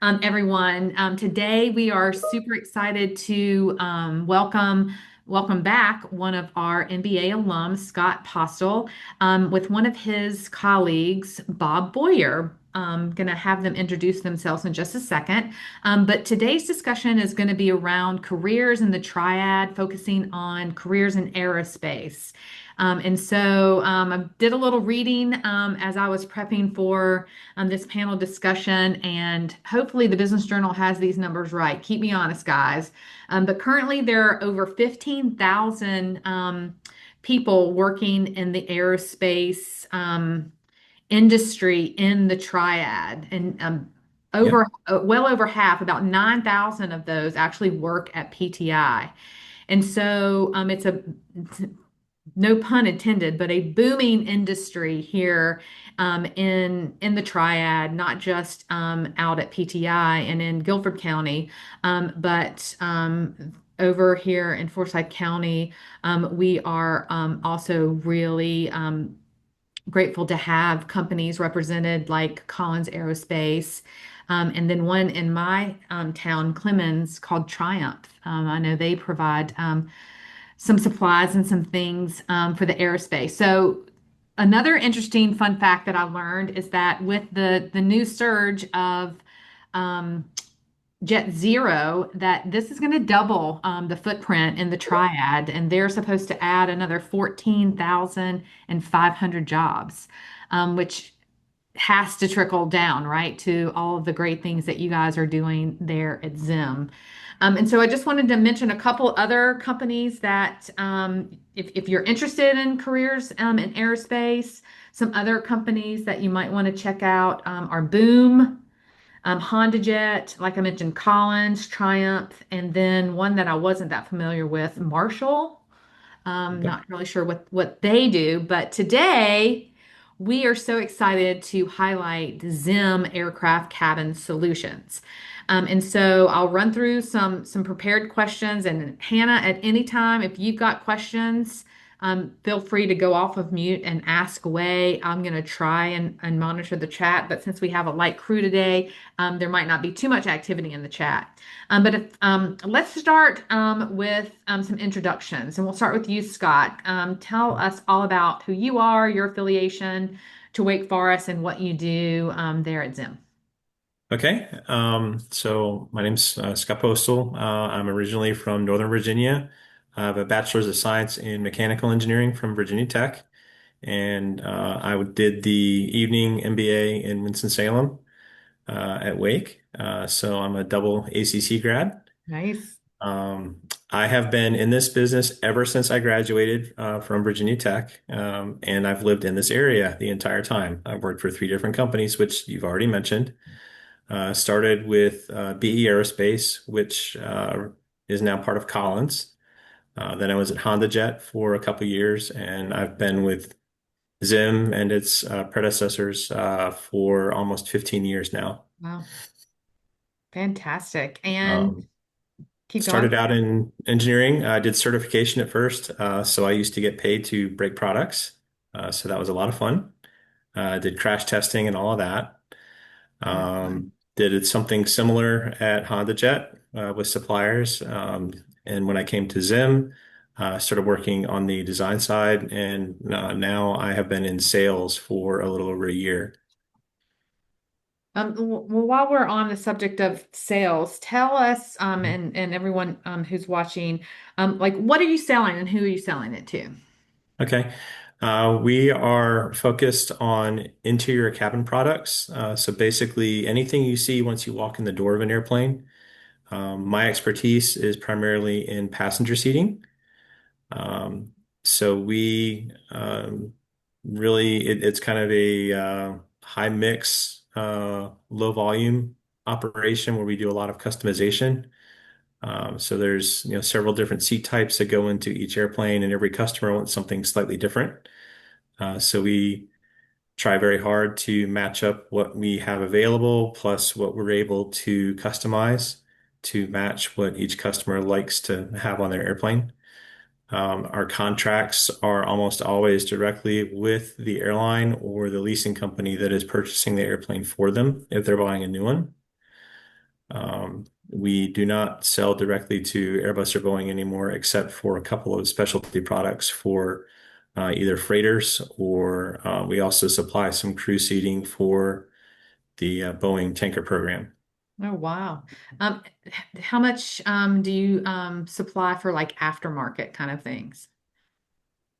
everyone. Today we are super excited to welcome back one of our MBA alums, Scott Postel, with one of his colleagues, Bob Boyer. I'm going to have them introduce themselves in just a second. But today's discussion is going to be around careers in the triad, focusing on careers in aerospace. I did a little reading as I was prepping for this panel discussion, and hopefully the Business Journal has these numbers right. Keep me honest, guys. But currently, there are over 15,000 people working in the aerospace industry in the triad, and Yep. well over half, about 9,000 of those actually work at PTI. And so it's a no pun intended, but a booming industry here in the Triad, not just out at PTI and in Guilford County, but over here in Forsyth County, we are also really grateful to have companies represented like Collins Aerospace. And then one in my town, Clemens, called Triumph. I know they provide some supplies and some things for the aerospace. So another interesting fun fact that I learned is that with the new surge of um, Jet Zero, that this is going to double the footprint in the triad, and they're supposed to add another 14,500 jobs, which has to trickle down, right, to all of the great things that you guys are doing there at Zim. And so I just wanted to mention a couple other companies that, if you're interested in careers in aerospace, some other companies that you might want to check out are Boom, Honda Jet, like I mentioned, Collins, Triumph, and then one that I wasn't that familiar with, Marshall. Okay. Not really sure what they do, but today we are so excited to highlight Zim Aircraft Cabin Solutions. And so I'll run through some prepared questions, and Hannah, at any time, if you've got questions, feel free to go off of mute and ask away. I'm going to try and monitor the chat, but since we have a light crew today, there might not be too much activity in the chat. Let's start with some introductions, and we'll start with you, Scott. Tell us all about who you are, your affiliation to Wake Forest, and what you do there at Zim. Okay. So my name's Scott Postal. I'm originally from Northern Virginia. I have a bachelor's of science in mechanical engineering from Virginia Tech, and did the evening MBA in Winston-Salem at Wake. So I'm a double ACC grad. Nice. Um, I have been in this business ever since I graduated from Virginia Tech, and I've lived in this area the entire time. I've worked for three different companies, which you've already mentioned. Started with BE Aerospace, which is now part of Collins. Then I was at Honda Jet for a couple years, and I've been with Zim and its predecessors for almost 15 years now. Wow. Fantastic. And Um, keep going. Started out in engineering. I did certification at first, so I used to get paid to break products. So that was a lot of fun. Did crash testing and all of that. Very fun. Did something similar at Honda Jet with suppliers. And when I came to Zim, I started working on the design side, and now I have been in sales for a little over a year. Well, while we're on the subject of sales, tell us, and everyone who's watching, like, what are you selling and who are you selling it to? Okay. We are focused on interior cabin products. So basically, anything you see once you walk in the door of an airplane. My expertise is primarily in passenger seating. Um, so we really, it's kind of a high mix, low volume operation where we do a lot of customization. So there's several different seat types that go into each airplane, and every customer wants something slightly different. So we try very hard to match up what we have available plus what we're able to customize to match what each customer likes to have on their airplane. Our contracts are almost always directly with the airline or the leasing company that is purchasing the airplane for them if they're buying a new one. We do not sell directly to Airbus or Boeing anymore, except for a couple of specialty products for either freighters or we also supply some crew seating for the Boeing tanker program. Oh, wow. Um, how much do you supply for like aftermarket kind of things?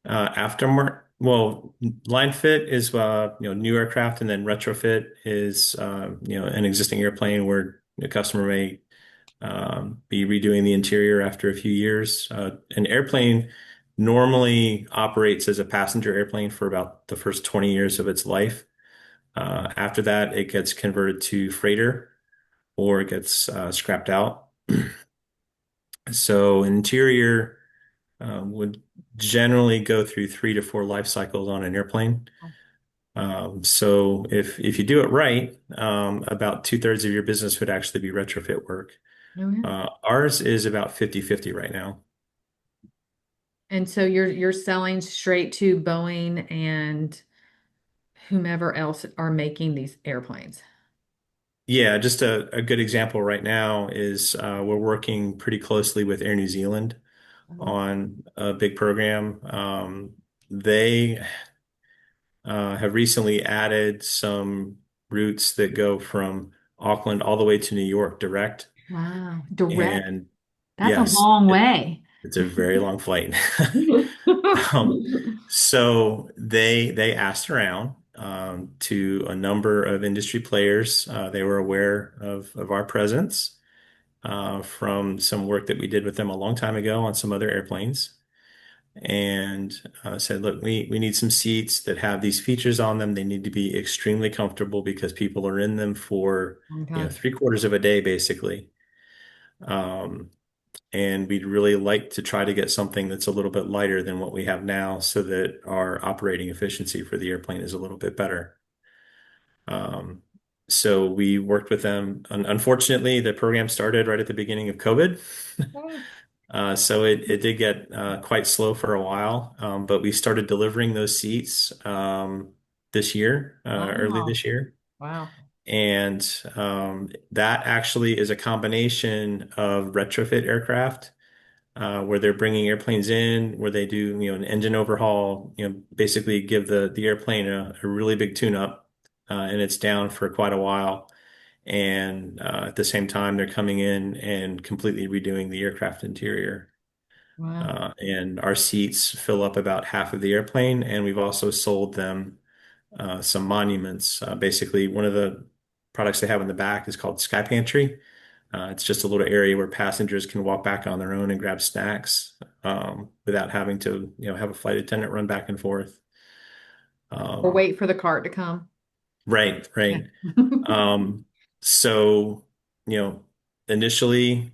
Aftermarket, well, line fit is new aircraft, and then retrofit is an existing airplane where the customer may be redoing the interior after a few years. An airplane normally operates as a passenger airplane for about the first 20 years of its life. After that, it gets converted to freighter or it gets scrapped out. So interior would generally go through 3 to 4 life cycles on an airplane. So if you do it right, about 2/3 of your business would actually be retrofit work. Oh, yeah. Ours is about 50-50 right now. And so you're selling straight to Boeing and whomever else are making these airplanes. Yeah, just a good example right now is we're working pretty closely with Air New Zealand Oh, on a big program. They have recently added some routes that go from Auckland all the way to New York direct. wow. Direct. And That's a yes, long way. it's a very long flight. Um, so they asked around to a number of industry players. They were aware of our presence from some work that we did with them a long time ago on some other airplanes, and said, "Look, we need some seats that have these features on them. They need to be extremely comfortable because people are in them for Long time. 3/4 of a day, basically." Um, and we'd really like to try to get something that's a little bit lighter than what we have now so that our operating efficiency for the airplane is a little bit better. Um, so we worked with them. Unfortunately, the program started right at the beginning of COVID. So it did get quite slow for a while, but we started delivering those seats this year, early Wow. this year. Wow. And that actually is a combination of retrofit aircraft where they're bringing airplanes in, where they do, an engine overhaul, basically give the airplane a really big tune-up, and it's down for quite a while. And at the same time, they're coming in and completely redoing the aircraft interior. Wow. And our seats fill up about half of the airplane, and we've also sold them some monuments. Basically, one of the products they have in the back is called Sky Pantry. It's just a little area where passengers can walk back on their own and grab snacks without having to, have a flight attendant run back and forth. Or Um, wait for the cart to come. right, Yeah. right. Um, so, you know, initially,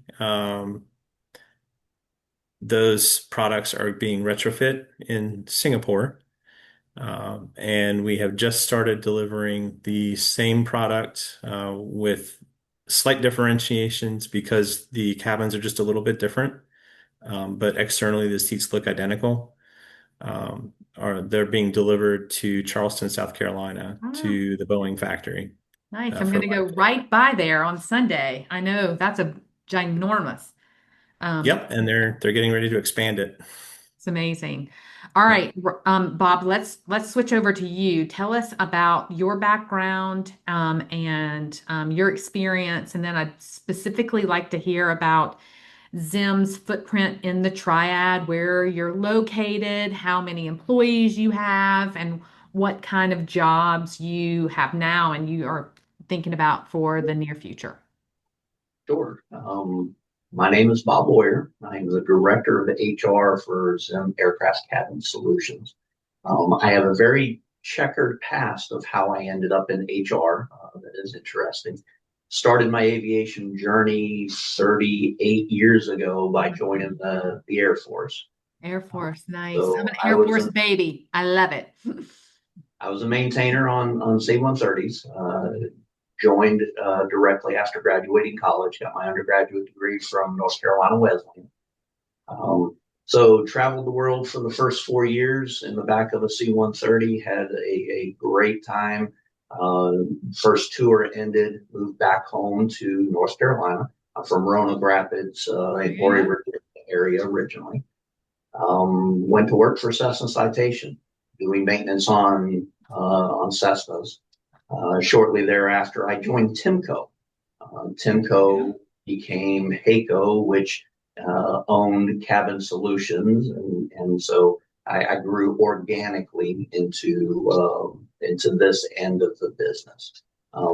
those products are being retrofit in Singapore. And we have just started delivering the same product with slight differentiations because the cabins are just a little bit different. But externally, the seats look identical. They're being delivered to Charleston, South Carolina, Ah, to the Boeing factory nice. I'm for going to go life fit. right by there on Sunday. I know that's a ginormous. Um, Yep, and they're getting ready to expand it. it's amazing. All Yep. right, Bob, let's switch over to you. Tell us about your background and your experience, and then I'd specifically like to hear about Zim's footprint in the triad, where you're located, how many employees you have, and what kind of jobs you have now and you are thinking about for the near future. Sure. My name is Bob Boyer. I'm the director of HR for Zim Aircraft Cabin Solutions. I have a very checkered past of how I ended up in HR. That is interesting. Started my aviation journey 38 years ago by joining the Air Force. Air Uh, Force, nice. I'm so an Air Force baby. I love it. I was a maintainer on C-130s. Joined directly after graduating college. Got my undergraduate degree from North Carolina Wesleyan. So traveled the world for the first 4 years in the back of a C-130. Had a great time. Uh, First tour ended, moved back home to North Carolina. I'm from Roanoke Rapids, in Yeah. Horry area originally. Went to work for Cessna Citation, doing maintenance on Cessnas. Shortly thereafter, I joined Timco. Yeah. Timco became HACO, which owned Cabin Solutions, and so I grew organically into this end of the business.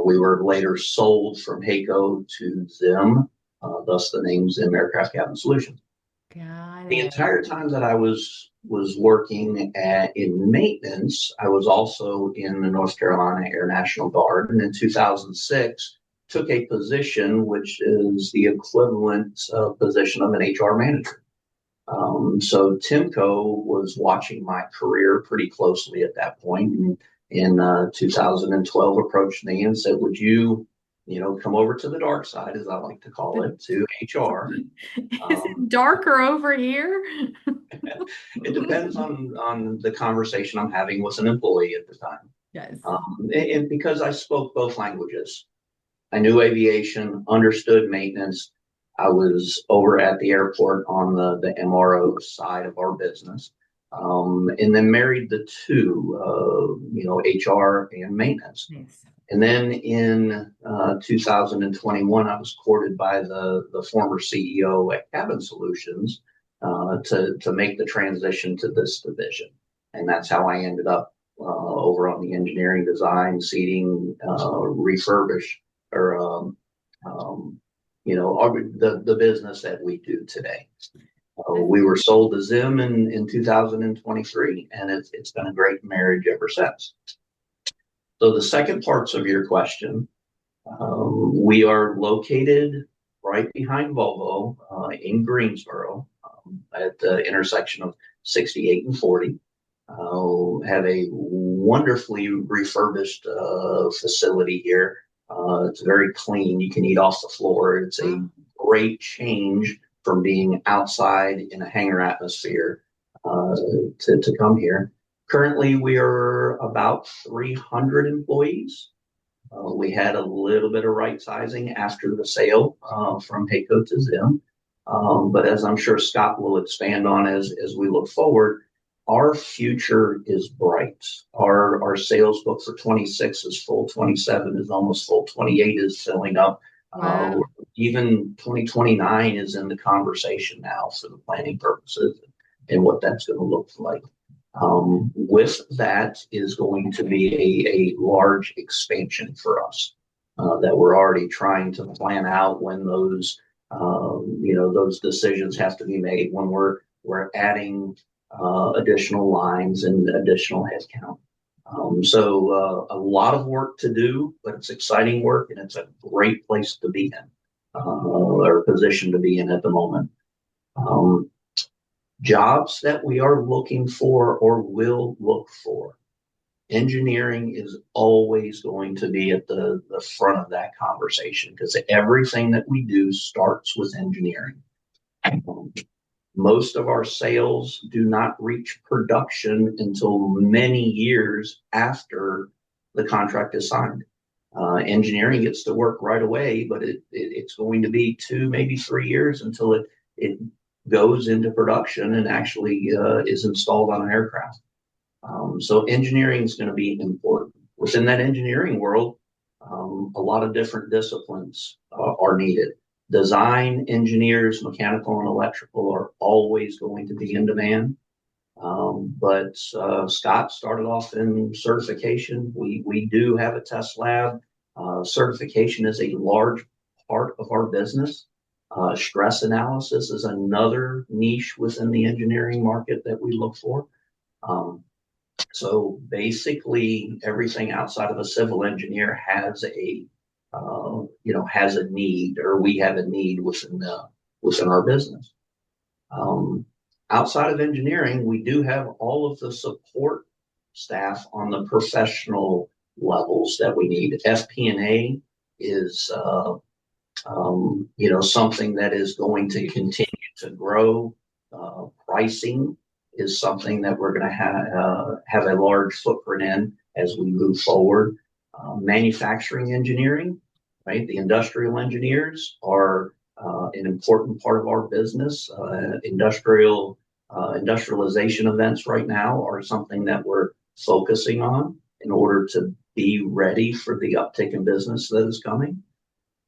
We were later sold from HACO to Zim, thus the name Zim Aircraft Cabin Solutions. Got The it. entire time that I was working in maintenance, I was also in the North Carolina Air National Guard, and in 2006 took a position which is the equivalent position of an HR manager. So Timco was watching my career pretty closely at that point, and in 2012 approached me and said, "Would you come over to the dark side, as I like to call it, to HR?" Is Um, it darker over here? It depends on the conversation I'm having with an employee at the time. Yes. And because I spoke both languages, I knew aviation, understood maintenance. I was over at the airport on the MRO side of our business, and then married the two, HR and maintenance. Yes. And then in 2021, I was courted by the former CEO at Cabin Solutions to make the transition to this division. And that's how I ended up over on the engineering design, seating, refurbish, or the business that we do today. We were sold to Zim in 2023, and it's been a great marriage ever since. So the second parts of your question, we are located right behind Volvo in Greensboro at the intersection of 68 and 40. Have a wonderfully refurbished facility here. It's very clean. You can eat off the floor. It's a great change from being outside in a hangar atmosphere to come here. Currently, we are about 300 employees. We had a little bit of right sizing after the sale from HACO to Zim. But as I'm sure Scott will expand on as we look forward, our future is bright. Our sales book for 26 is full, 27 is almost full, 28 is filling up. Uh, Wow. Even 2029 is in the conversation now for the planning purposes and what that's going to look like. With that is going to be a large expansion for us that we're already trying to plan out when those decisions have to be made when we're adding additional lines and additional headcount. So a lot of work to do, but it's exciting work and it's a great place to be in or position to be in at the moment. Um, Jobs that we are looking for or will look for. Engineering is always going to be at the front of that conversation because everything that we do starts with engineering. Most of our sales do not reach production until many years after the contract is signed. Engineering gets to work right away, but it's going to be 2, maybe 3 years until it goes into production and actually is installed on an aircraft. So engineering is going to be important. Within that engineering world, a lot of different disciplines are needed. Design engineers, mechanical and electrical are always going to be in demand. But Scott started off in certification. We do have a test lab. Certification is a large part of our business. Stress analysis is another niche within the engineering market that we look for. So basically, everything outside of a civil engineer has a need, or we have a need within our business. Outside of engineering, we do have all of the support staff on the professional levels that we need. FP&A is something that is going to continue to grow. Pricing is something that we're going to have a large footprint in as we move forward. Manufacturing engineering, right? The industrial engineers are an important part of our business. Industrialization events right now are something that we're focusing on in order to be ready for the uptick in business that is coming.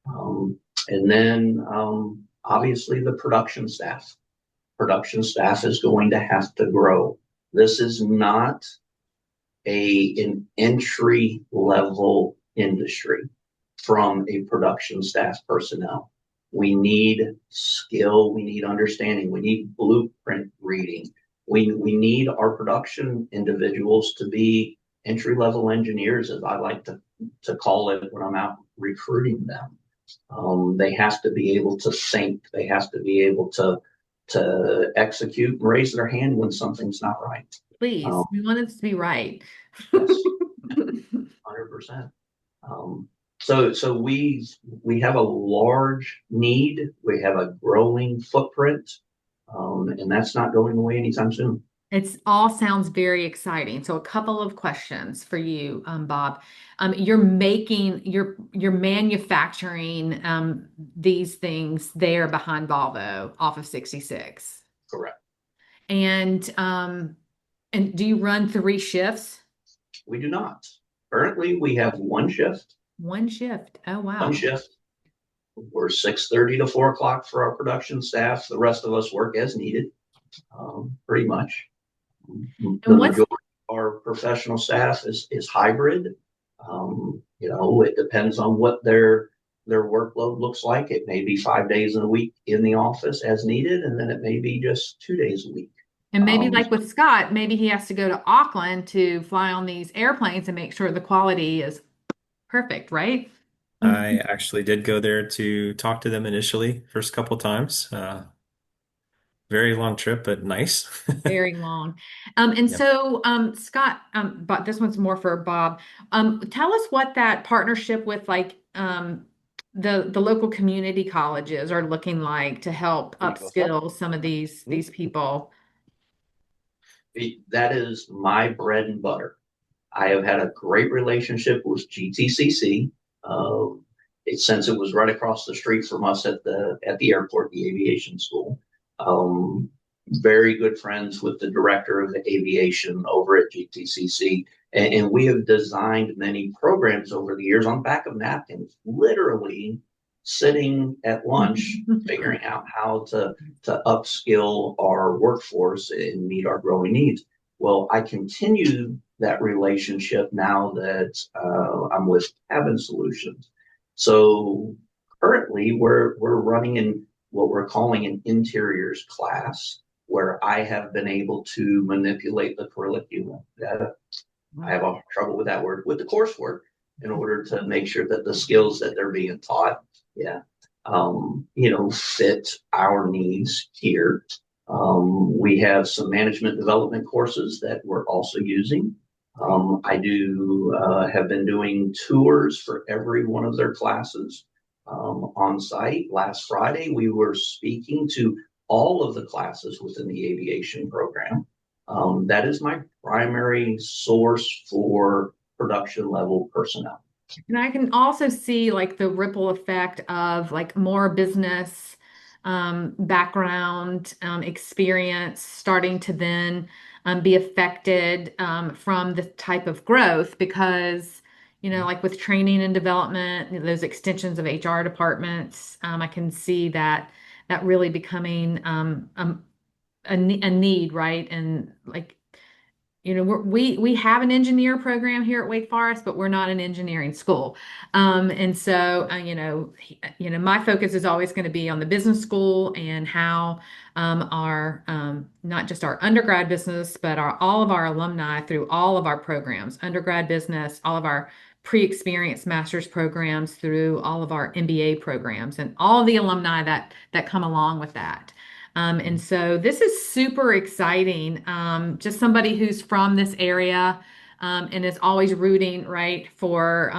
Um, and then obviously the production staff. Production staff is going to have to grow. This is not an entry level industry from a production staff personnel. We need skill, we need understanding, we need blueprint reading. We need our production individuals to be entry level engineers, as I like to call it when I'm out recruiting them. They have to be able to think, they have to be able to execute and raise their hand when something's not right. Please, we want it to be right. Yes, 100%. Um, so we have a large need. We have a growing footprint, and that's not going away anytime soon. It's all sounds very exciting. So a couple of questions for you, Bob. You're manufacturing these things there behind Volvo off of 66. Correct. And and do you run three shifts? We do not. Currently, we have one shift. One shift. Oh, One wow. shift. We're 6:30 to 4 o'clock for our production staff. The rest of us work as needed, pretty much. The And what's majority of our professional staff is hybrid. It depends on what their workload looks like. It may be 5 days in a week in the office as needed, and then it may be just 2 days a week. and maybe Um, like with Scott, maybe he has to go to Auckland to fly on these airplanes and make sure the quality is perfect, right? I actually did go there to talk to them initially, first couple times. Very long trip, but nice. Very long. And Yep. so, Scott, but this one's more for Bob. Tell us what that partnership with like the local community colleges are looking like to help upskill some of these people. that is my bread and butter. I have had a great relationship with GTCC. Since it was right across the street from us at the airport, the aviation school. Um, Very good friends with the director of the aviation over at GTCC, and we have designed many programs over the years on back of napkins, literally sitting at lunch, figuring out how to upskill our workforce and meet our growing needs. Well, I continue that relationship now that I'm with Cabin Solutions. So currently, we're running in what we're calling an interiors class, where I have been able to manipulate the curriculum. I have trouble with that word, with the coursework, in order to make sure that the skills that they're being taught, yeah, fit our needs here. We have some management development courses that we're also using. I do have been doing tours for every one of their classes on site. Last Friday, we were speaking to all of the classes within the aviation program. That is my primary source for production level personnel. And I can also see like the ripple effect of like more business background experience starting to then be affected from the type of growth because, like with training and development, those extensions of HR departments, I can see that really becoming a need, right? And like we have an engineer program here at Wake Forest, but we're not an engineering school. And so my focus is always going to be on the business school and how our not just our undergrad business, but all of our alumni through all of our programs, undergrad business, all of our pre-experienced master's programs through all of our MBA programs, and all the alumni that come along with that. And so this is super exciting. Just somebody who's from this area and is always rooting, right, for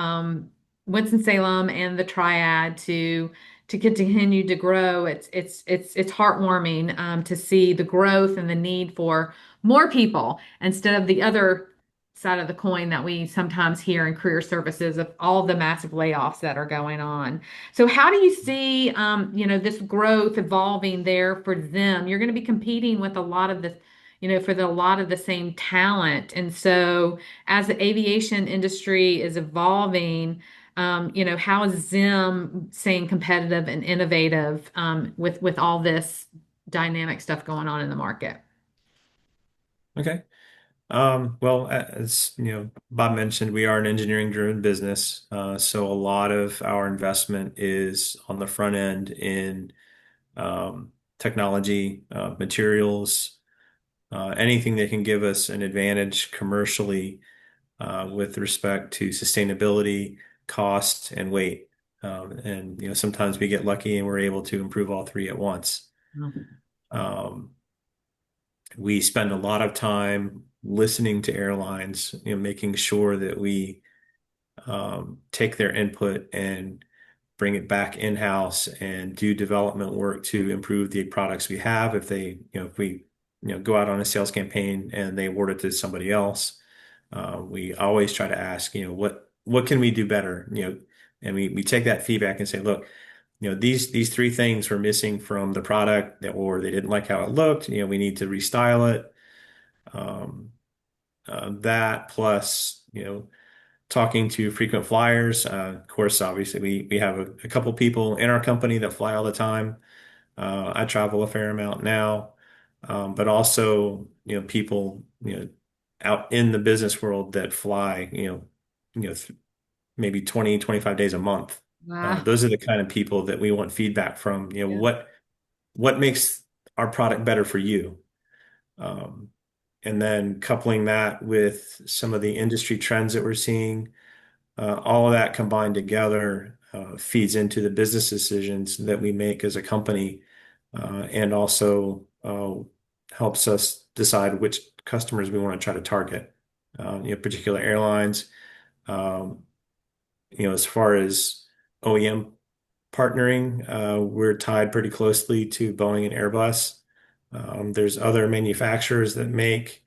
Winston-Salem and the Triad to continue to grow. It's heartwarming to see the growth and the need for more people instead of the other side of the coin that we sometimes hear in career services of all the massive layoffs that are going on. So how do you see, this growth evolving there for them? You're going to be competing with a lot of the, for a lot of the same talent. And so as the aviation industry is evolving, how is Zim staying competitive and innovative with all this dynamic stuff going on in the market? Okay. Well, as Bob mentioned, we are an engineering-driven business, so a lot of our investment is on the front end in technology, materials, anything that can give us an advantage commercially with respect to sustainability, cost, and weight. And sometimes we get lucky and we're able to improve all three at once. Um, we spend a lot of time listening to airlines, making sure that we take their input and bring it back in-house and do development work to improve the products we have. If we, go out on a sales campaign and they award it to somebody else, we always try to ask, what can we do better? And we take that feedback and say, look, these three things were missing from the product or they didn't like how it looked. We need to restyle it. Um, that plus, talking to frequent flyers. Of course, obviously, we have a couple people in our company that fly all the time. I travel a fair amount now, but also, people, out in the business world that fly, maybe 20, 25 days a month. Wow. Those are the kind of people that we want feedback from. Yeah. What makes our product better for you? Um, and then coupling that with some of the industry trends that we're seeing, all of that combined together feeds into the business decisions that we make as a company, and also helps us decide which customers we want to try to target. Particular airlines. Um, as far as OEM partnering, we're tied pretty closely to Boeing and Airbus. There's other manufacturers that make,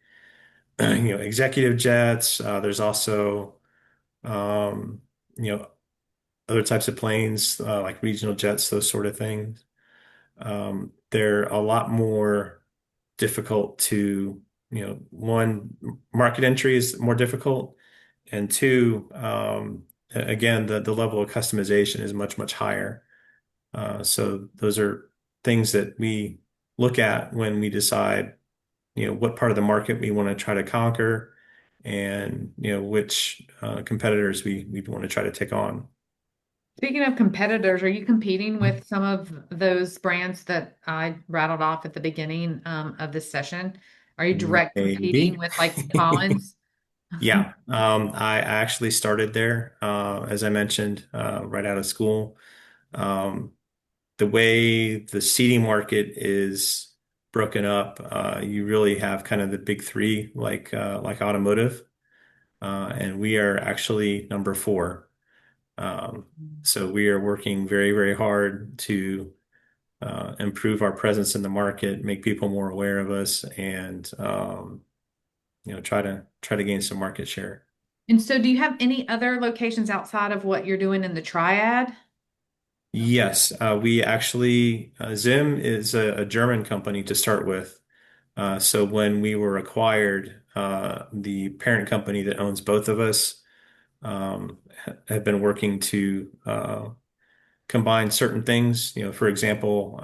executive jets. There's also, um, you know, other types of planes, like regional jets, those sort of things. They're a lot more difficult to, one, market entry is more difficult, and two, again, the level of customization is much, much higher. So those are things that we look at when we decide, what part of the market we want to try to conquer and, which competitors we want to try to take on. Speaking of competitors, are you competing with some of those brands that I rattled off at the beginning of this session? Are you direct competing Maybe. with like Collins? Yeah. I actually started there, as I mentioned, right out of school. Um, the way the seating market is broken up, you really have kind of the big three, like automotive, and we are actually number four. Um, so we are working very, very hard to improve our presence in the market, make people more aware of us, and try to gain some market share. And so, do you have any other locations outside of what you're doing in the triad? Yes, we actually, Zim is a German company to start with. So when we were acquired, the parent company that owns both of us had been working to combine certain things. For example,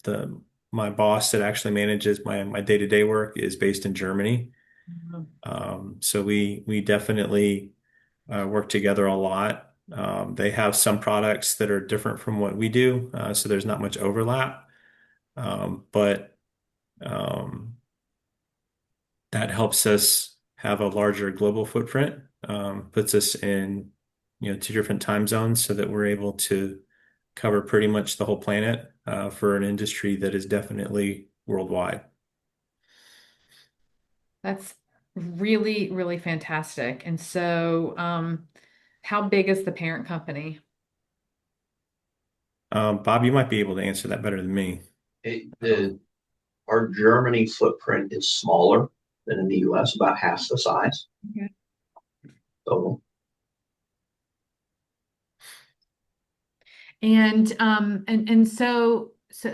the my boss that actually manages my day-to-day work is based in Germany. Mhm. So we definitely work together a lot. They have some products that are different from what we do, so there's not much overlap. But um, that helps us have a larger global footprint, puts us in, two different time zones so that we're able to cover pretty much the whole planet, for an industry that is definitely worldwide. That's really, really fantastic. And so, how big is the parent company? Bob, you might be able to answer that better than me. Our Germany footprint is smaller. than in the US, about half the size. Okay. So And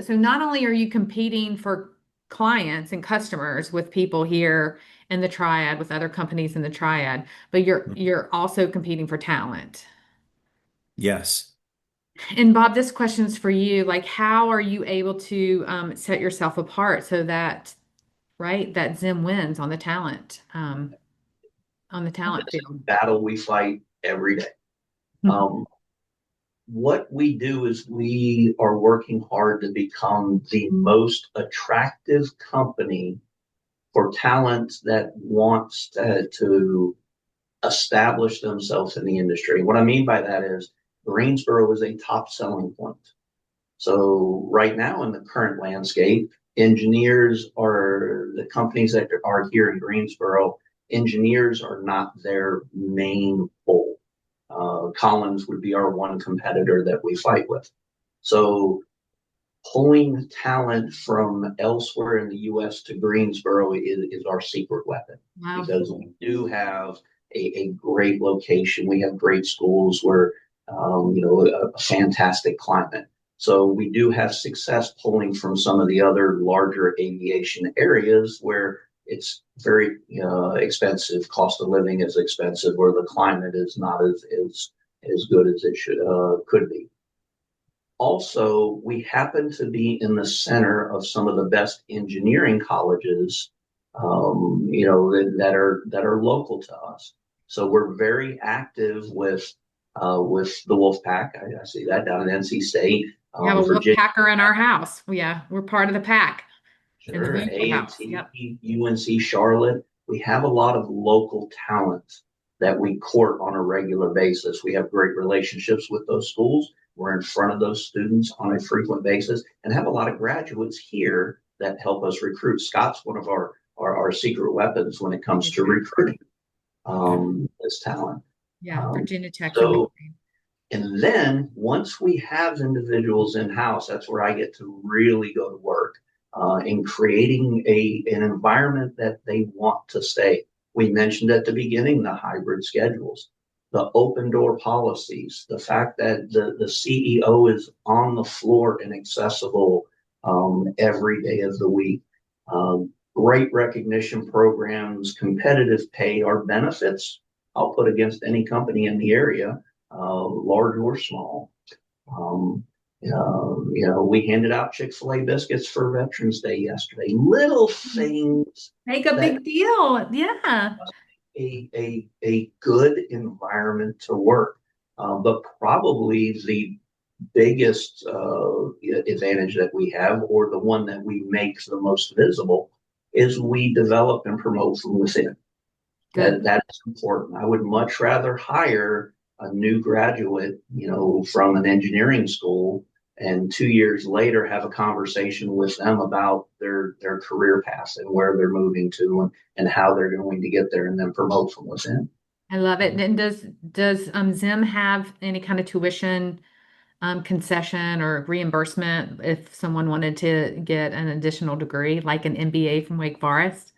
not only are you competing for clients and customers with people here in the triad with other companies in the triad, but you're also competing for talent. Yes. And Bob, this question's for you. Like, how are you able to set yourself apart so that, right, that Zim wins on the talent it's a field? battle we fight every day. Um, what we do is we are working hard to become the most attractive company for talent that wants to establish themselves in the industry. What I mean by that is Greensboro is a top selling point. So right now in the current landscape, engineers are the companies that are here in Greensboro. Engineers are not their main goal. Collins would be our one competitor that we fight with. So pulling talent from elsewhere in the U.S. to Greensboro is our secret weapon Wow. because we do have a great location. We have great schools. We're a fantastic climate. So we do have success pulling from some of the other larger aviation areas where it's very expensive. Cost of living is expensive, where the climate is not as good as it should could be. Also, we happen to be in the center of some of the best engineering colleges, that are local to us. So we're very active with the Wolfpack. I see that down in NC State, We have a wolf Virginia. packer in our house. Yeah, we're part of the pack in the Sure, Boothville house. A&T, Yep. UNC Charlotte. We have a lot of local talent that we court on a regular basis. We have great relationships with those schools. We're in front of those students on a frequent basis and have a lot of graduates here that help us recruit. Scott's one of our secret weapons when it comes Virginia to Tech. recruiting Okay. this talent. Yeah, Um, Virginia Tech's so amazing. and then once we have individuals in house, that's where I get to really go to work in creating an environment that they want to stay. We mentioned at the beginning the hybrid schedules, the open door policies, the fact that the CEO is on the floor and accessible every day of the week. Great recognition programs, competitive pay, our benefits. I'll put against any company in the area, large or small. Um, we handed out Chick-fil-A biscuits for Veterans Day yesterday. Little things Make a that big deal. Yeah. a good environment to work. But probably the biggest advantage that we have, or the one that we make the most visible, is we develop and promote from within. Good. That is important. I would much rather hire a new graduate, from an engineering school, and 2 years later have a conversation with them about their career path and where they're moving to and how they're going to get there, and then promote from within. I love it. And does Zim have any kind of tuition concession or reimbursement if someone wanted to get an additional degree, like an MBA from Wake Forest?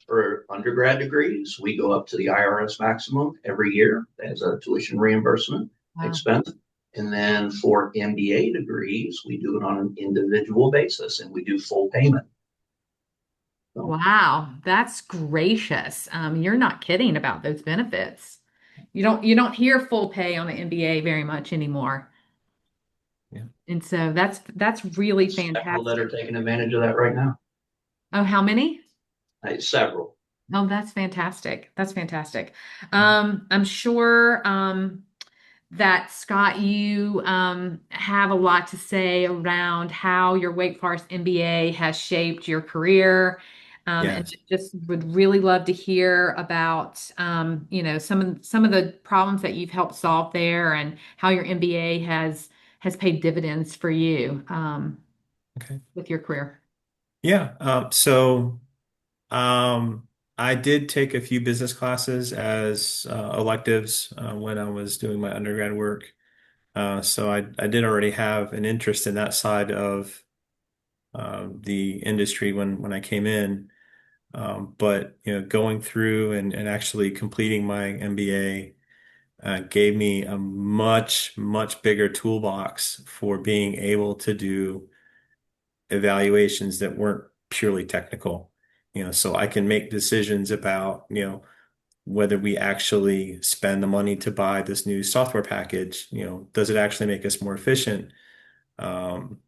For undergrad degrees, we go up to the IRS maximum every year as a tuition reimbursement Wow. expense. And then for MBA degrees, we do it on an individual basis and we do full payment. So, Wow, that's gracious. You're not kidding about those benefits. You don't hear full pay on an MBA very much anymore. Yeah. And so that's really several that are fantastic. taking advantage of that right now. Oh, how many? Several. Oh, that's fantastic. That's fantastic. I'm sure that Scott, you have a lot to say around how your Wake Forest MBA has shaped your career. And Yes. just would really love to hear about some of the problems that you've helped solve there and how your MBA has paid dividends for you Okay. with your career. Yeah. Um, I did take a few business classes as electives when I was doing my undergrad work. So I did already have an interest in that side of the industry when I came in. But going through and actually completing my MBA gave me a much, much bigger toolbox for being able to do evaluations that weren't purely technical. So I can make decisions about, whether we actually spend the money to buy this new software package. Does it actually make us more efficient? Um,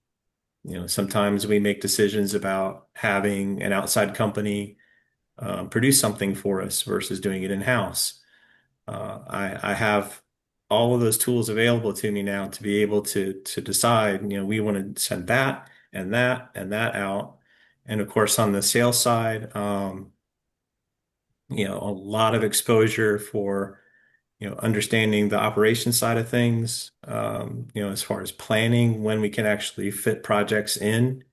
Sometimes we make decisions about having an outside company produce something for us versus doing it in-house. I have all of those tools available to me now to be able to decide, we want to send that and that and that out. And of course, on the sales side, a lot of exposure for, understanding the operation side of things, as far as planning when we can actually fit projects in,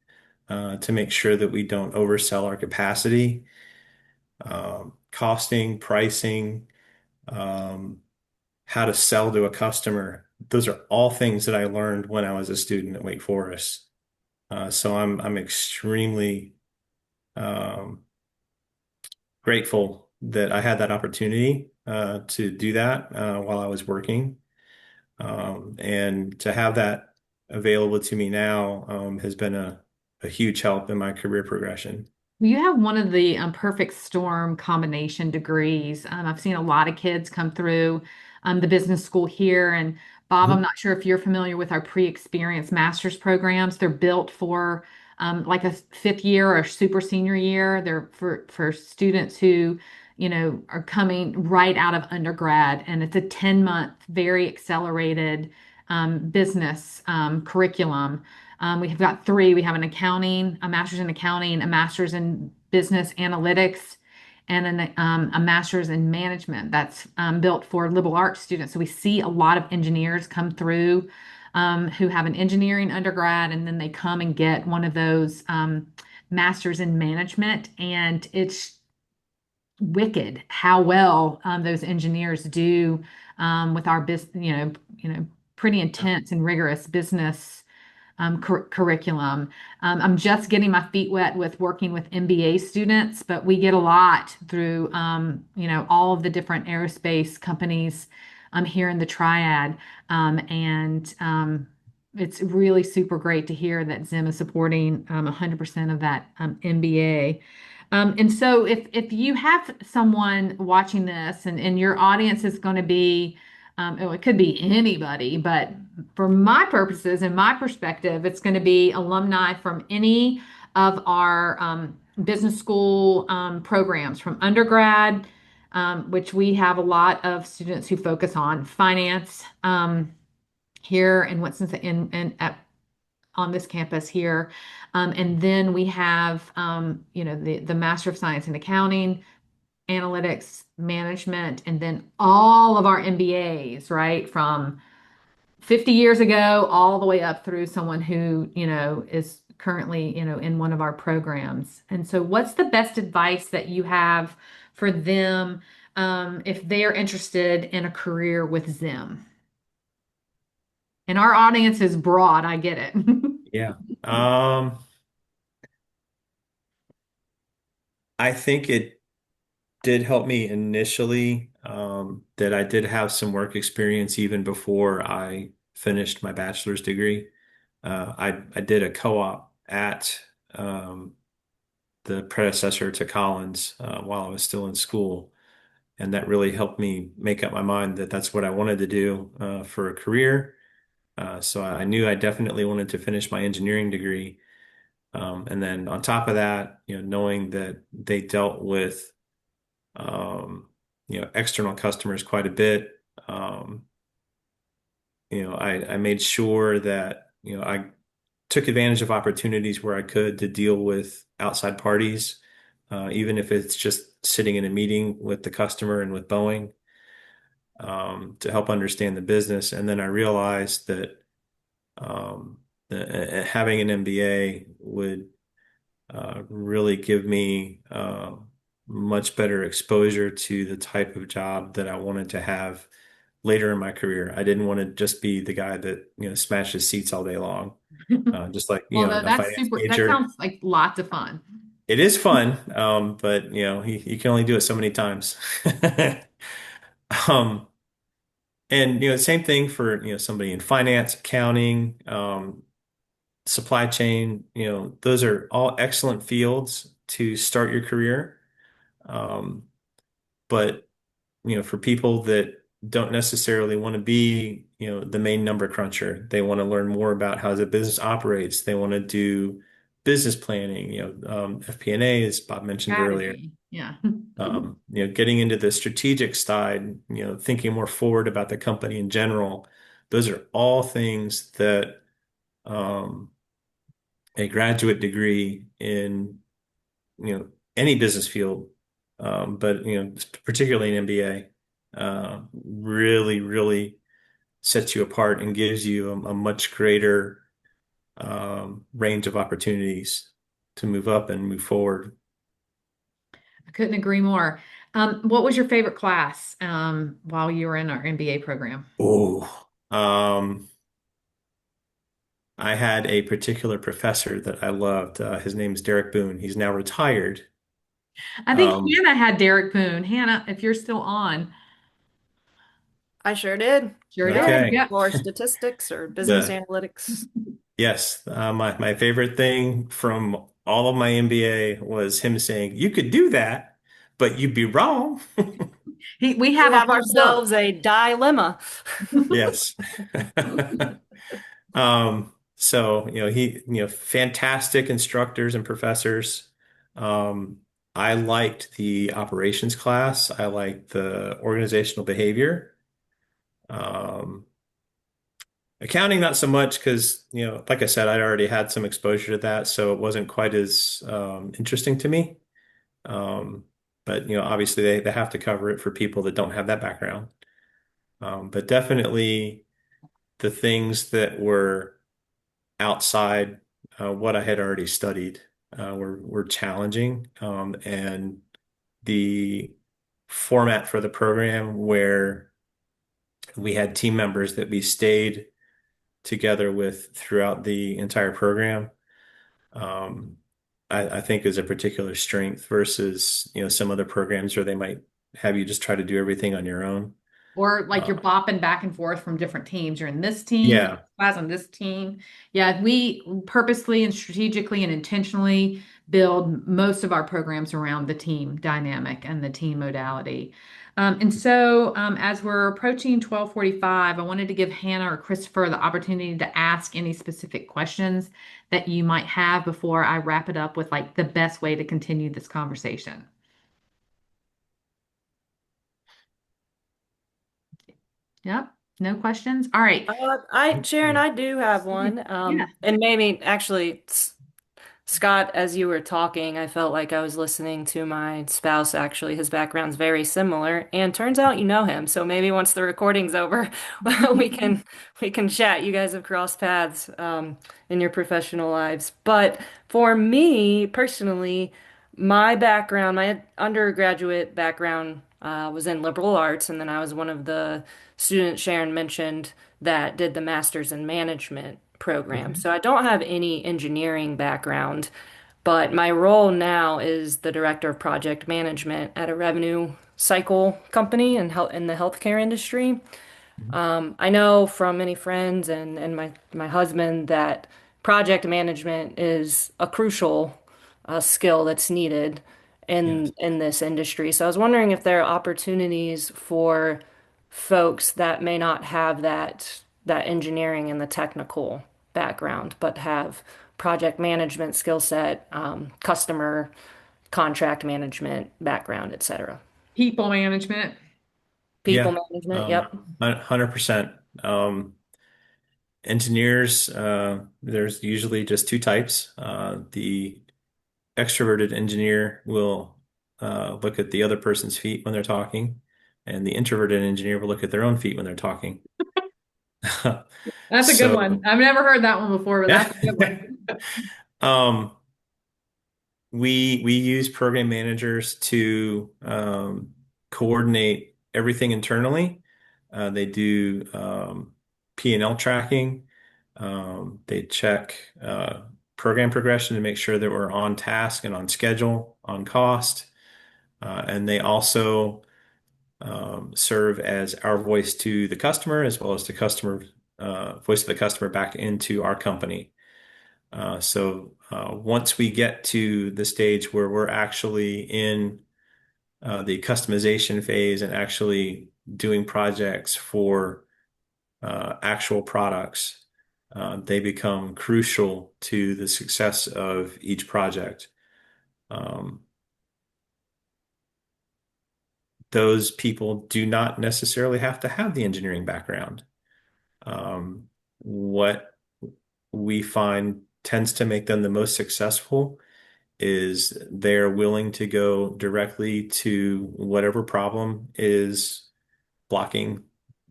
to make sure that we don't oversell our capacity, costing, pricing, um, how to sell to a customer. Those are all things that I learned when I was a student at Wake Forest. So I'm extremely um, grateful that I had that opportunity to do that while I was working. And to have that available to me now has been a huge help in my career progression. You have one of the perfect storm combination degrees. I've seen a lot of kids come through the business school here. And Bob, I'm Mhm. not sure if you're familiar with our pre-experience master's programs. They're built for like a fifth year or super senior year. They're for students who, are coming right out of undergrad. And it's a 10-month, very accelerated business curriculum. We have got three. We have an accounting, a master's in accounting, a master's in business analytics, and a master's in management that's built for liberal arts students. So we see a lot of engineers come through who have an engineering undergrad, and then they come and get one of those masters in management. And it's wicked how well those engineers do with our business, pretty intense and rigorous business curriculum. I'm just getting my feet wet with working with MBA students, but we get a lot through, all of the different aerospace companies here in the Triad. And it's really super great to hear that Zim is supporting 100% of that MBA. And so if you have someone watching this and your audience is going to be, it could be anybody, but for my purposes and my perspective, it's going to be alumni from any of our business school programs, from undergrad, which we have a lot of students who focus on finance here in Winston in at on this campus here. And then we have, the Master of Science in Accounting, Analytics, Management, and then all of our MBAs, right? From 50 years ago all the way up through someone who, is currently, in one of our programs. And so what's the best advice that you have for them if they're interested in a career with Zim? And our audience is broad, I get it. Yeah. Um, I think it did help me initially, that I did have some work experience even before I finished my bachelor's degree. I did a co-op at the predecessor to Collins while I was still in school, and that really helped me make up my mind that that's what I wanted to do for a career. So I knew I definitely wanted to finish my engineering degree. And then on top of that, knowing that they dealt with um, external customers quite a bit. Um, I made sure that, I took advantage of opportunities where I could to deal with outside parties, even if it's just sitting in a meeting with the customer and with Boeing, to help understand the business. And then I realized that having an MBA would really give me much better exposure to the type of job that I wanted to have later in my career. I didn't want to just be the guy that, smashes seats all day long. Just like, Well, no, a that's finance super. That major. sounds like lots of fun. it is fun, but you can only do it so many times. Um, and the same thing for somebody in finance, accounting, supply chain. Those are all excellent fields to start your career. Um, but for people that don't necessarily want to be, the main number cruncher, they want to learn more about how the business operates. They want to do business planning, FP&A, as Bob mentioned earlier. Strategy. Yeah. Getting into the strategic side, thinking more forward about the company in general. Those are all things that um, a graduate degree in, any business field, but particularly an MBA, really, really sets you apart and gives you a much greater range of opportunities to move up and move forward. I couldn't agree more. What was your favorite class while you were in our MBA program? Oh, I had a particular professor that I loved. His name is Derek Boone. He's now retired. I think Um, Hannah had Derek Boone. Hannah, if you're still on, I sure did. sure Yeah, did. okay. Yep. for statistics or business The analytics. Yes, my favorite thing from all of my MBA was him saying, "You could do that, but you'd be wrong." We We have a have whole book. ourselves a dilemma. Yes. So, fantastic instructors and professors. Um, I liked the operations class. I liked the organizational behavior. Um, Accounting, not so much because, like I said, I'd already had some exposure to that, so it wasn't quite as interesting to me. Um, but, obviously they have to cover it for people that don't have that background. But definitely the things that were outside what I had already studied were challenging. And the format for the program where we had team members that we stayed together with throughout the entire program, um, I think is a particular strength versus, some other programs where they might have you just try to do everything on your own. Or like Uh, you're bopping back and forth from different teams. You're in this team, yeah, class on this team. Yeah, we purposely and strategically and intentionally build most of our programs around the team dynamic and the team modality. As we're approaching 12:45, I wanted to give Hannah or Christopher the opportunity to ask any specific questions that you might have before I wrap it up with like the best way to continue this conversation. Yep, no questions. All right. Sharon, I do have one. Yeah. And maybe actually, Scott, as you were talking, I felt like I was listening to my spouse, actually. His background's very similar, and turns out you know him. So maybe once the recording's over, we can we can chat. You guys have crossed paths in your professional lives. But for me personally, my background, my undergraduate background, was in liberal arts, and then I was one of the students Sharon mentioned that did the master's in management program. Okay. So I don't have any engineering background, but my role now is the director of project management at a revenue cycle company in the healthcare industry. I know from many friends and my husband that project management is a crucial skill that's needed Yes. in this industry. So I was wondering if there are opportunities for folks that may not have that engineering and the technical background, but have project management skill set, customer contract management background, etc. People management. People Yeah. management, yep. 100%. Engineers, there's usually just two types. The extroverted engineer will look at the other person's feet when they're talking, and the introverted engineer will look at their own feet when they're talking. That's a good one. So, I've never heard that one before, but that's yeah. a good one. Um, we use program managers to coordinate everything internally. They do P&L tracking. They check program progression to make sure that we're on task and on schedule, on cost. And they also serve as our voice to the customer as well as the customer voice of the customer back into our company. So once we get to the stage where we're actually in the customization phase and actually doing projects for actual products, they become crucial to the success of each project. Um, those people do not necessarily have to have the engineering background. What we find tends to make them the most successful is they're willing to go directly to whatever problem is blocking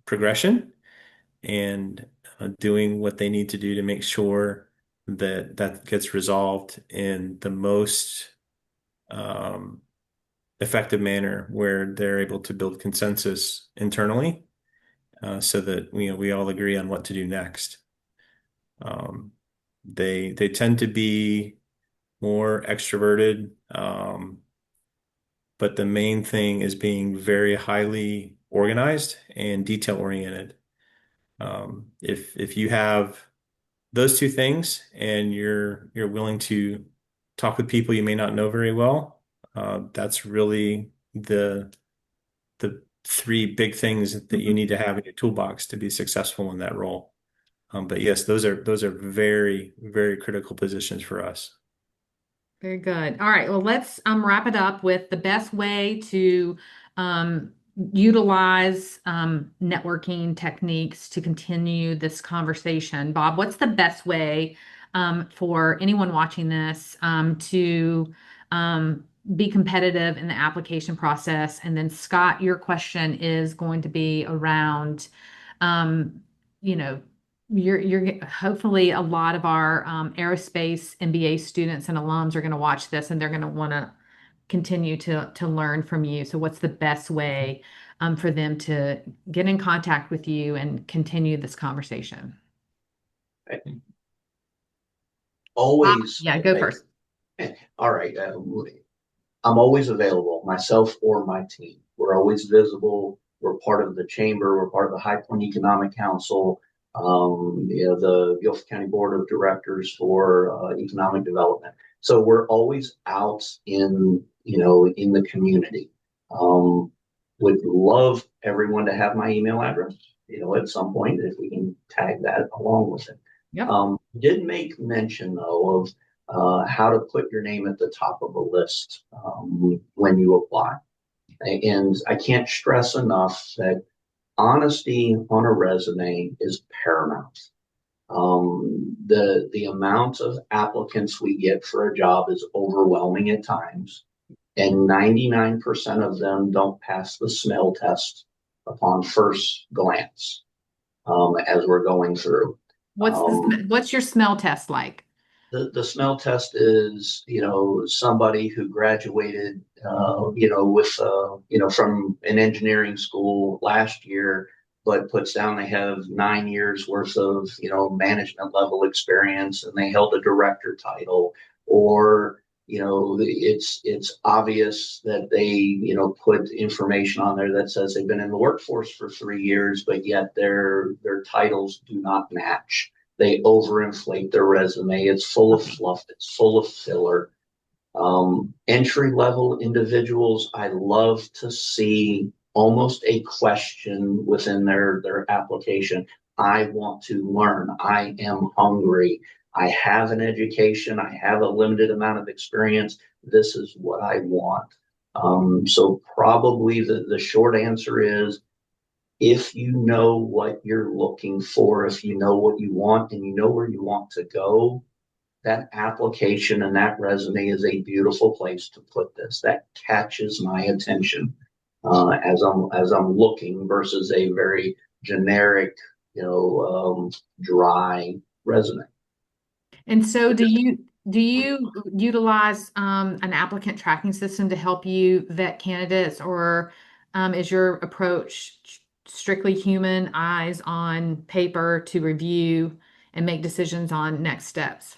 progression and doing what they need to do to make sure that that gets resolved in the most um, effective manner where they're able to build consensus internally so that we all agree on what to do next. Um, they tend to be more extroverted, but the main thing is being very highly organized and detail oriented. If you have those two things and you're willing to talk with people you may not know very well, that's really the three big things that you Mhm. need to have in your toolbox to be successful in that role. But yes, those are very, very critical positions for us. Very good. All right. Well, let's wrap it up with the best way to um, utilize networking techniques to continue this conversation. Bob, what's the best way for anyone watching this to be competitive in the application process? And then, Scott, your question is going to be around, um, you know, you're hopefully a lot of our aerospace MBA students and alums are going to watch this and they're going to want to continue to learn from you. So what's the best way for them to get in contact with you and continue this conversation? Always Yeah, go available. first. All right. I'm always available, myself or my team. We're always visible. We're part of the chamber. We're part of the High Point Economic Council, the Guilford County Board of Directors for Economic Development. So we're always out in the community. Um, would love everyone to have my email address, at some point, if we can tag that along with it. Yep. Did make mention, though, of how to put your name at the top of a list when you apply. And I can't stress enough that honesty on a resume is paramount. The amount of applicants we get for a job is overwhelming at times, and 99% of them don't pass the smell test upon first glance as we're going through. What's your smell test like? The smell test is somebody who graduated from an engineering school last year, but puts down they have 9 years worth of management level experience and they held a director title, or it's obvious that they put information on there that says they've been in the workforce for 3 years, but yet their titles do not match. They overinflate their resume. It's full of fluff. It's full of filler. Entry level individuals, I love to see almost a question within their application. I want to learn. I am hungry. I have an education. I have a limited amount of experience. This is what I want. So probably the short answer is, if you know what you're looking for, if you know what you want and you know where you want to go, that application and that resume is a beautiful place to put this. That catches my attention as I'm looking versus a very generic, dry resume. And so do you utilize an applicant tracking system to help you vet candidates, or is your approach strictly human eyes on paper to review and make decisions on next steps?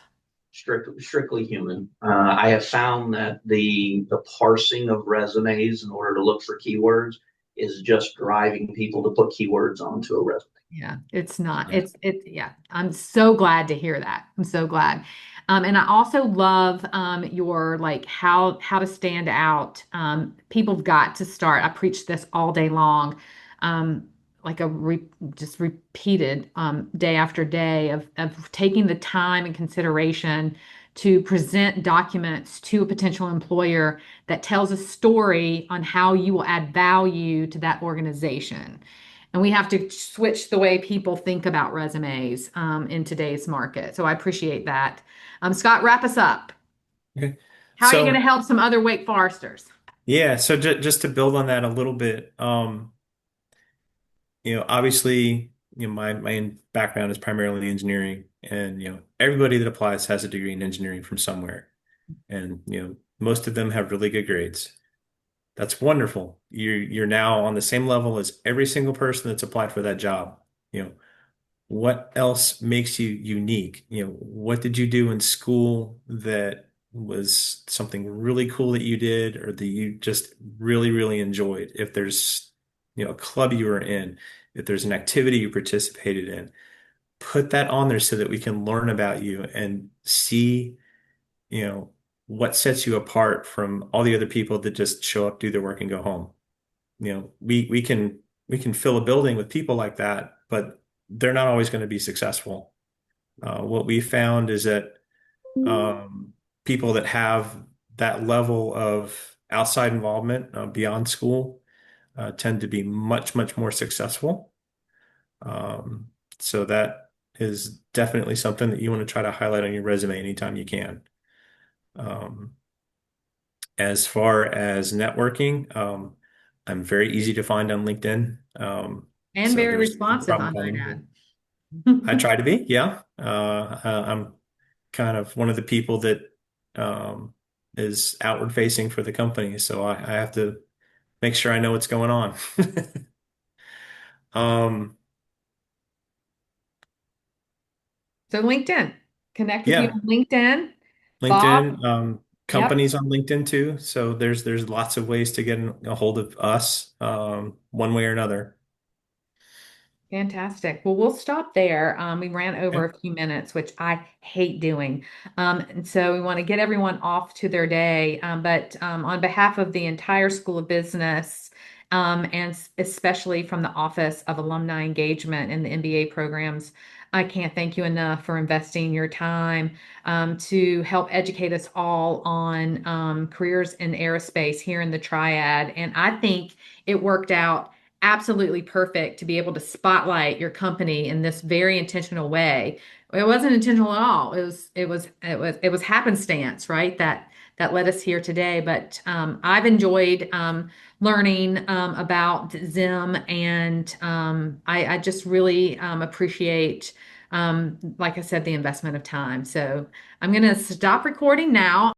strictly human. I have found that the parsing of resumes in order to look for keywords is just driving people to put keywords onto a resume. Yeah, it's not. Yeah. Yeah. I'm so glad to hear that. I'm so glad. And I also love your like how to stand out. People have got to start. I preach this all day long, um, like just repeated day after day of taking the time and consideration to present documents to a potential employer that tells a story on how you will add value to that organization. And we have to switch the way people think about resumes in today's market. So I appreciate that. Scott, wrap us up. Okay. How are you going to So help some other Wake Foresters? yeah, so just to build on that a little bit, obviously, my background is primarily engineering, and everybody that applies has a degree in engineering from somewhere, and most of them have really good grades. That's wonderful. You're now on the same level as every single person that's applied for that job. You know, what else makes you unique? What did you do in school that was something really cool that you did or that you just really, really enjoyed? If there's, a club you were in, if there's an activity you participated in, put that on there so that we can learn about you and see, you know, what sets you apart from all the other people that just show up, do their work, and go home. We can fill a building with people like that, but they're not always going to be successful. What we found is that people that have that level of outside involvement beyond school tend to be much, much more successful. Um, so that is definitely something that you want to try to highlight on your resume anytime you can. Um, as far as networking, I'm very easy to find on LinkedIn. And So very there's no responsive, I problem might finding me. add. I try to be, yeah. I'm kind of one of the people that um, is outward facing for the company, so I have to make sure I know what's going on. Um, So LinkedIn, connect with you yeah, on LinkedIn. Bob, LinkedIn, yep. companies on LinkedIn too. So there's lots of ways to get a hold of us, one way or another. Fantastic. Well, we'll stop there. We ran over Okay. a few minutes, which I hate doing. And so we want to get everyone off to their day. But on behalf of the entire School of Business, and especially from the Office of Alumni Engagement and the MBA programs, I can't thank you enough for investing your time to help educate us all on careers in aerospace here in the Triad. And I think it worked out absolutely perfect to be able to spotlight your company in this very intentional way. It wasn't intentional at all. It was happenstance, right? That led us here today. But I've enjoyed learning about Zim, and I just really appreciate, like I said, the investment of time. So I'm going to stop recording now.